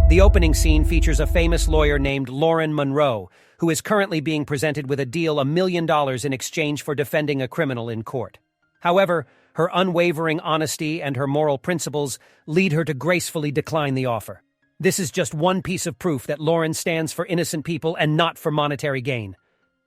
The opening scene features a famous lawyer named Lauren Monroe, who is currently being presented with a deal $1 million in exchange for defending a criminal in court. However, her unwavering honesty and her moral principles lead her to gracefully decline the offer. This is just one piece of proof that Lauren stands for innocent people and not for monetary gain.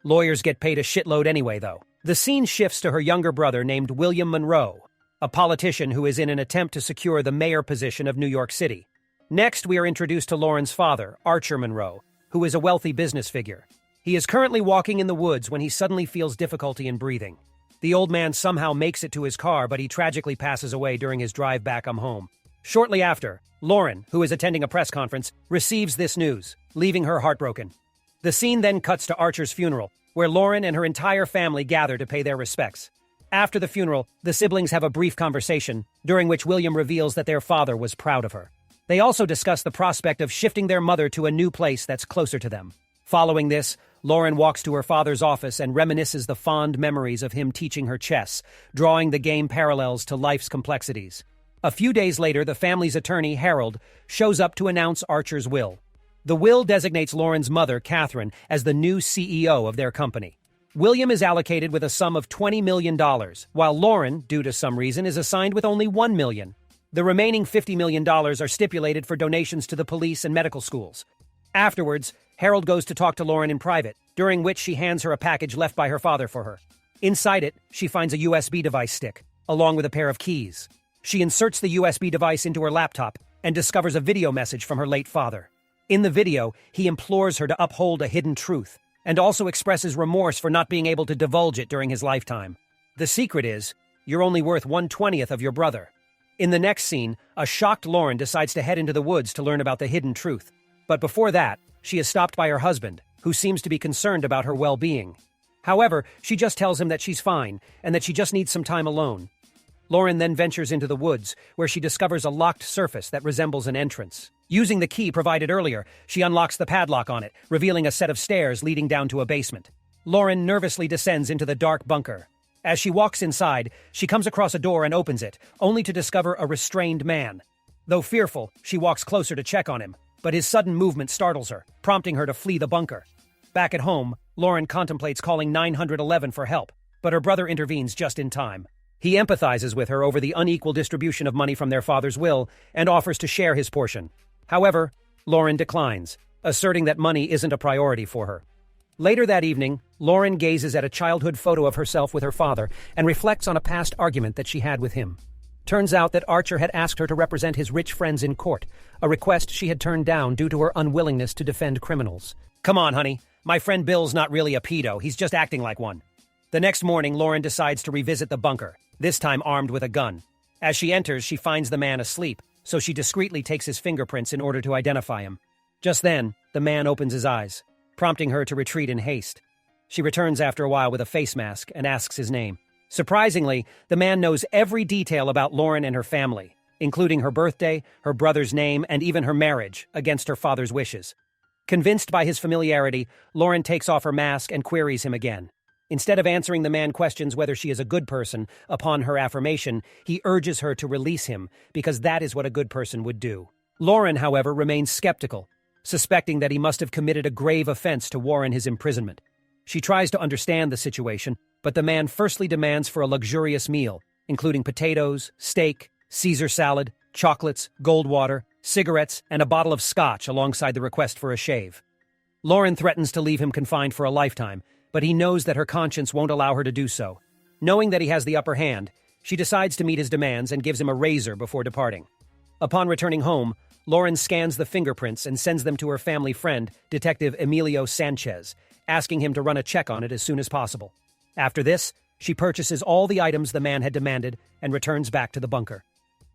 Lawyers get paid a shitload anyway, though. The scene shifts to her younger brother named William Monroe, a politician who is in an attempt to secure the mayor position of New York City. Next, we are introduced to Lauren's father, Archer Monroe, who is a wealthy business figure. He is currently walking in the woods when he suddenly feels difficulty in breathing. The old man somehow makes it to his car, but he tragically passes away during his drive back home. Shortly after, Lauren, who is attending a press conference, receives this news, leaving her heartbroken. The scene then cuts to Archer's funeral, where Lauren and her entire family gather to pay their respects. After the funeral, the siblings have a brief conversation, during which William reveals that their father was proud of her. They also discuss the prospect of shifting their mother to a new place that's closer to them. Following this, Lauren walks to her father's office and reminisces the fond memories of him teaching her chess, drawing the game parallels to life's complexities. A few days later, the family's attorney, Harold, shows up to announce Archer's will. The will designates Lauren's mother, Catherine, as the new CEO of their company. William is allocated with a sum of $20 million, while Lauren, due to some reason, is assigned with only $1 million. The remaining $50 million are stipulated for donations to the police and medical schools. Afterwards, Harold goes to talk to Lauren in private, during which she hands her a package left by her father for her. Inside it, she finds a USB device stick, along with a pair of keys. She inserts the USB device into her laptop and discovers a video message from her late father. In the video, he implores her to uphold a hidden truth, and also expresses remorse for not being able to divulge it during his lifetime. The secret is, you're only worth 1/20th of your brother. In the next scene, a shocked Lauren decides to head into the woods to learn about the hidden truth. But before that, she is stopped by her husband, who seems to be concerned about her well-being. However, she just tells him that she's fine, and that she just needs some time alone. Lauren then ventures into the woods, where she discovers a locked surface that resembles an entrance. Using the key provided earlier, she unlocks the padlock on it, revealing a set of stairs leading down to a basement. Lauren nervously descends into the dark bunker. As she walks inside, she comes across a door and opens it, only to discover a restrained man. Though fearful, she walks closer to check on him, but his sudden movement startles her, prompting her to flee the bunker. Back at home, Lauren contemplates calling 911 for help, but her brother intervenes just in time. He empathizes with her over the unequal distribution of money from their father's will and offers to share his portion. However, Lauren declines, asserting that money isn't a priority for her. Later that evening, Lauren gazes at a childhood photo of herself with her father and reflects on a past argument that she had with him. Turns out that Archer had asked her to represent his rich friends in court, a request she had turned down due to her unwillingness to defend criminals. Come on, honey. My friend Bill's not really a pedo, he's just acting like one. The next morning, Lauren decides to revisit the bunker, this time armed with a gun. As she enters, she finds the man asleep, so she discreetly takes his fingerprints in order to identify him. Just then, the man opens his eyes, prompting her to retreat in haste. She returns after a while with a face mask and asks his name. Surprisingly, the man knows every detail about Lauren and her family, including her birthday, her brother's name, and even her marriage, against her father's wishes. Convinced by his familiarity, Lauren takes off her mask and queries him again. Instead of answering the man questions whether she is a good person, upon her affirmation, he urges her to release him, because that is what a good person would do. Lauren, however, remains skeptical, suspecting that he must have committed a grave offense to warrant his imprisonment. She tries to understand the situation, but the man firstly demands for a luxurious meal, including potatoes, steak, Caesar salad, chocolates, gold water, cigarettes, and a bottle of scotch alongside the request for a shave. Lauren threatens to leave him confined for a lifetime, but he knows that her conscience won't allow her to do so. Knowing that he has the upper hand, she decides to meet his demands and gives him a razor before departing. Upon returning home, Lauren scans the fingerprints and sends them to her family friend, Detective Emilio Sanchez, asking him to run a check on it as soon as possible. After this, she purchases all the items the man had demanded and returns back to the bunker.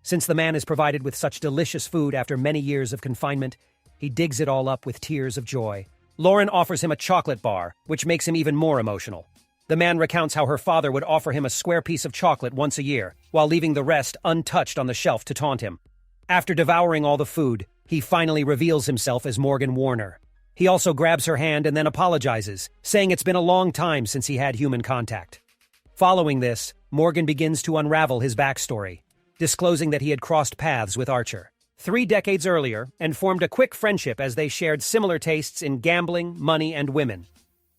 Since the man is provided with such delicious food after many years of confinement, he digs it all up with tears of joy. Lauren offers him a chocolate bar, which makes him even more emotional. The man recounts how her father would offer him a square piece of chocolate once a year, while leaving the rest untouched on the shelf to taunt him. After devouring all the food, he finally reveals himself as Morgan Warner. He also grabs her hand and then apologizes, saying it's been a long time since he had human contact. Following this, Morgan begins to unravel his backstory, disclosing that he had crossed paths with Archer. 3 decades earlier and formed a quick friendship as they shared similar tastes in gambling, money, and women.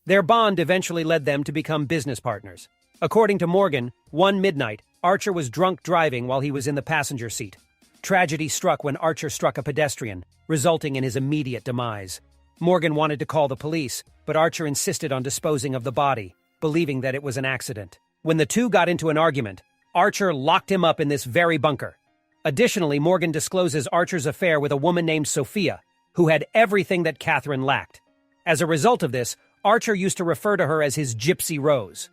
Their bond eventually led them to become business partners. According to Morgan, one midnight, Archer was drunk driving while he was in the passenger seat. Tragedy struck when Archer struck a pedestrian, resulting in his immediate demise. Morgan wanted to call the police, but Archer insisted on disposing of the body, believing that it was an accident. When the two got into an argument, Archer locked him up in this very bunker. Additionally, Morgan discloses Archer's affair with a woman named Sophia, who had everything that Catherine lacked. As a result of this, Archer used to refer to her as his Gypsy Rose.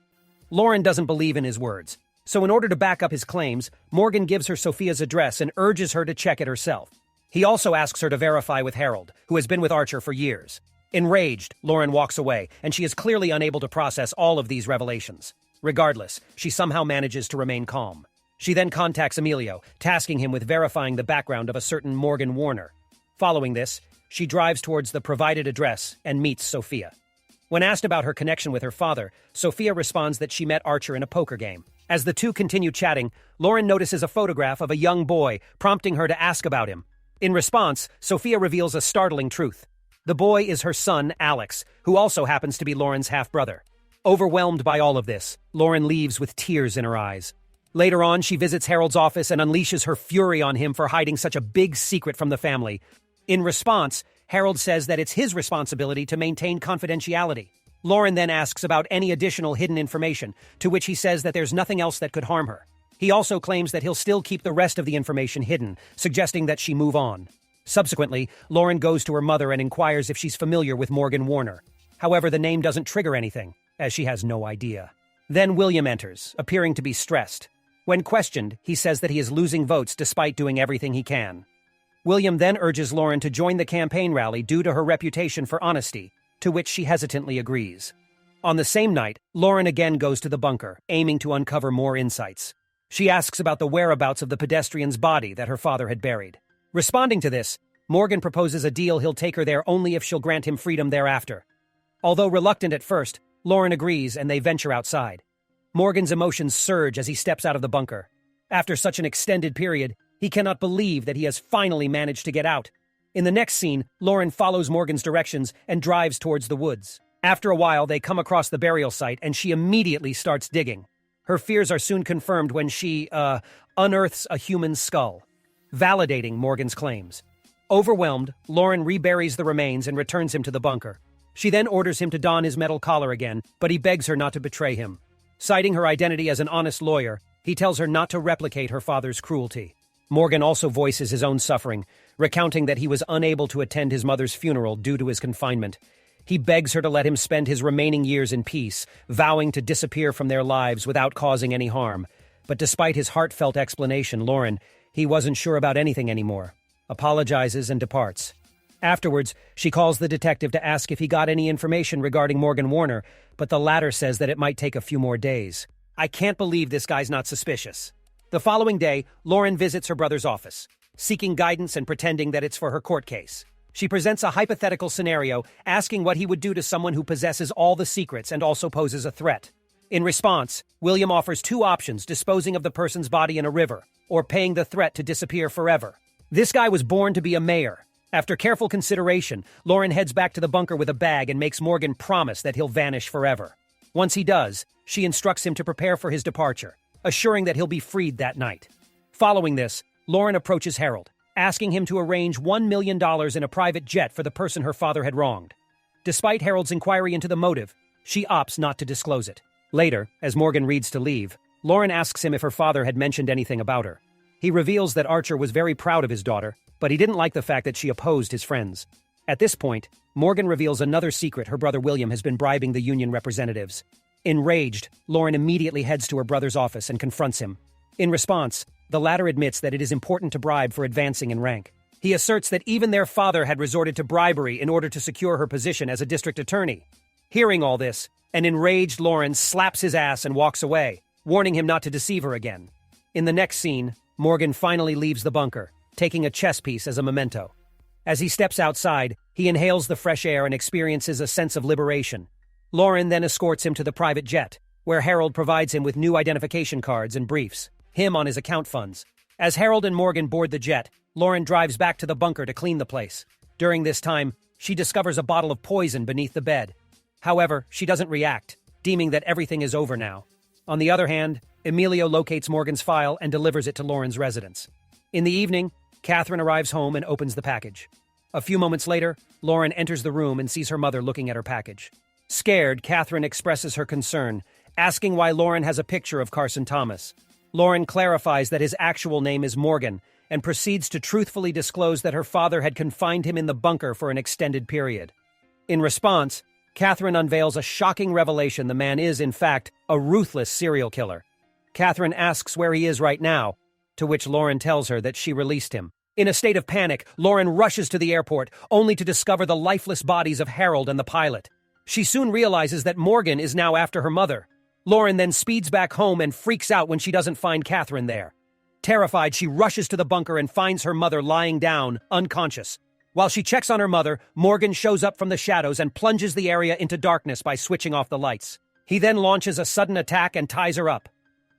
Lauren doesn't believe in his words, so in order to back up his claims, Morgan gives her Sophia's address and urges her to check it herself. He also asks her to verify with Harold, who has been with Archer for years. Enraged, Lauren walks away, and she is clearly unable to process all of these revelations. Regardless, she somehow manages to remain calm. She then contacts Emilio, tasking him with verifying the background of a certain Morgan Warner. Following this, she drives towards the provided address and meets Sophia. When asked about her connection with her father, Sophia responds that she met Archer in a poker game. As the two continue chatting, Lauren notices a photograph of a young boy, prompting her to ask about him. In response, Sophia reveals a startling truth. The boy is her son, Alex, who also happens to be Lauren's half-brother. Overwhelmed by all of this, Lauren leaves with tears in her eyes. Later on, she visits Harold's office and unleashes her fury on him for hiding such a big secret from the family. In response, Harold says that it's his responsibility to maintain confidentiality. Lauren then asks about any additional hidden information, to which he says that there's nothing else that could harm her. He also claims that he'll still keep the rest of the information hidden, suggesting that she move on. Subsequently, Lauren goes to her mother and inquires if she's familiar with Morgan Warner. However, the name doesn't trigger anything, as she has no idea. Then William enters, appearing to be stressed. When questioned, he says that he is losing votes despite doing everything he can. William then urges Lauren to join the campaign rally due to her reputation for honesty, to which she hesitantly agrees. On the same night, Lauren again goes to the bunker, aiming to uncover more insights. She asks about the whereabouts of the pedestrian's body that her father had buried. Responding to this, Morgan proposes a deal he'll take her there only if she'll grant him freedom thereafter. Although reluctant at first, Lauren agrees and they venture outside. Morgan's emotions surge as he steps out of the bunker. After such an extended period, he cannot believe that he has finally managed to get out. In the next scene, Lauren follows Morgan's directions and drives towards the woods. After a while, they come across the burial site and she immediately starts digging. Her fears are soon confirmed when she, unearths a human skull, validating Morgan's claims. Overwhelmed, Lauren reburies the remains and returns him to the bunker. She then orders him to don his metal collar again, but he begs her not to betray him. Citing her identity as an honest lawyer, he tells her not to replicate her father's cruelty. Morgan also voices his own suffering, recounting that he was unable to attend his mother's funeral due to his confinement. He begs her to let him spend his remaining years in peace, vowing to disappear from their lives without causing any harm. But despite his heartfelt explanation, Lauren, he wasn't sure about anything anymore, apologizes and departs. Afterwards, she calls the detective to ask if he got any information regarding Morgan Warner, but the latter says that it might take a few more days. I can't believe this guy's not suspicious. The following day, Lauren visits her brother's office, seeking guidance and pretending that it's for her court case. She presents a hypothetical scenario, asking what he would do to someone who possesses all the secrets and also poses a threat. In response, William offers 2 options: disposing of the person's body in a river, or paying the threat to disappear forever. This guy was born to be a mayor. After careful consideration, Lauren heads back to the bunker with a bag and makes Morgan promise that he'll vanish forever. Once he does, she instructs him to prepare for his departure, assuring that he'll be freed that night. Following this, Lauren approaches Harold, asking him to arrange $1 million in a private jet for the person her father had wronged. Despite Harold's inquiry into the motive, she opts not to disclose it. Later, as Morgan reads to leave, Lauren asks him if her father had mentioned anything about her. He reveals that Archer was very proud of his daughter, but he didn't like the fact that she opposed his friends. At this point, Morgan reveals another secret her brother William has been bribing the union representatives. Enraged, Lauren immediately heads to her brother's office and confronts him. In response, the latter admits that it is important to bribe for advancing in rank. He asserts that even their father had resorted to bribery in order to secure her position as a district attorney. Hearing all this, an enraged Lauren slaps his ass and walks away, warning him not to deceive her again. In the next scene, Morgan finally leaves the bunker, taking a chess piece as a memento. As he steps outside, he inhales the fresh air and experiences a sense of liberation. Lauren then escorts him to the private jet, where Harold provides him with new identification cards and briefs him on his account funds. As Harold and Morgan board the jet, Lauren drives back to the bunker to clean the place. During this time, she discovers a bottle of poison beneath the bed. However, she doesn't react, deeming that everything is over now. On the other hand, Emilio locates Morgan's file and delivers it to Lauren's residence. In the evening, Catherine arrives home and opens the package. A few moments later, Lauren enters the room and sees her mother looking at her package. Scared, Catherine expresses her concern, asking why Lauren has a picture of Carson Thomas. Lauren clarifies that his actual name is Morgan and proceeds to truthfully disclose that her father had confined him in the bunker for an extended period. In response, Catherine unveils a shocking revelation: the man is, in fact, a ruthless serial killer. Catherine asks where he is right now, to which Lauren tells her that she released him. In a state of panic, Lauren rushes to the airport, only to discover the lifeless bodies of Harold and the pilot. She soon realizes that Morgan is now after her mother. Lauren then speeds back home and freaks out when she doesn't find Catherine there. Terrified, she rushes to the bunker and finds her mother lying down, unconscious. While she checks on her mother, Morgan shows up from the shadows and plunges the area into darkness by switching off the lights. He then launches a sudden attack and ties her up.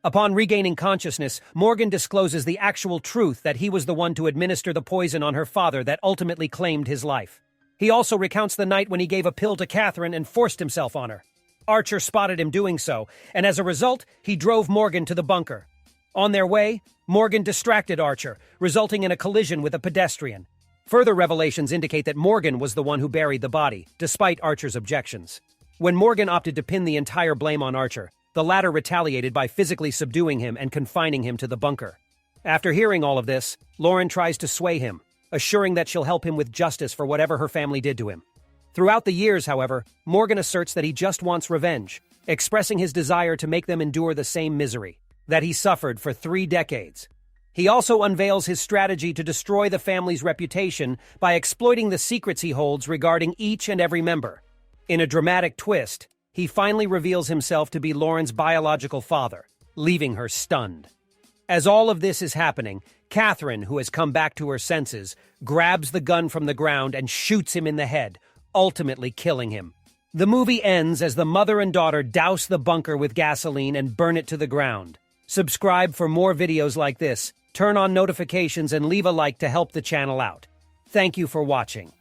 Upon regaining consciousness, Morgan discloses the actual truth that he was the one to administer the poison on her father that ultimately claimed his life. He also recounts the night when he gave a pill to Catherine and forced himself on her. Archer spotted him doing so, and as a result, he drove Morgan to the bunker. On their way, Morgan distracted Archer, resulting in a collision with a pedestrian. Further revelations indicate that Morgan was the one who buried the body, despite Archer's objections. When Morgan opted to pin the entire blame on Archer, the latter retaliated by physically subduing him and confining him to the bunker. After hearing all of this, Lauren tries to sway him, assuring that she'll help him with justice for whatever her family did to him. Throughout the years, however, Morgan asserts that he just wants revenge, expressing his desire to make them endure the same misery that he suffered for 3 decades. He also unveils his strategy to destroy the family's reputation by exploiting the secrets he holds regarding each and every member. In a dramatic twist, he finally reveals himself to be Lauren's biological father, leaving her stunned. As all of this is happening, Catherine, who has come back to her senses, grabs the gun from the ground and shoots him in the head, ultimately killing him. The movie ends as the mother and daughter douse the bunker with gasoline and burn it to the ground. Subscribe for more videos like this, turn on notifications, and leave a like to help the channel out. Thank you for watching.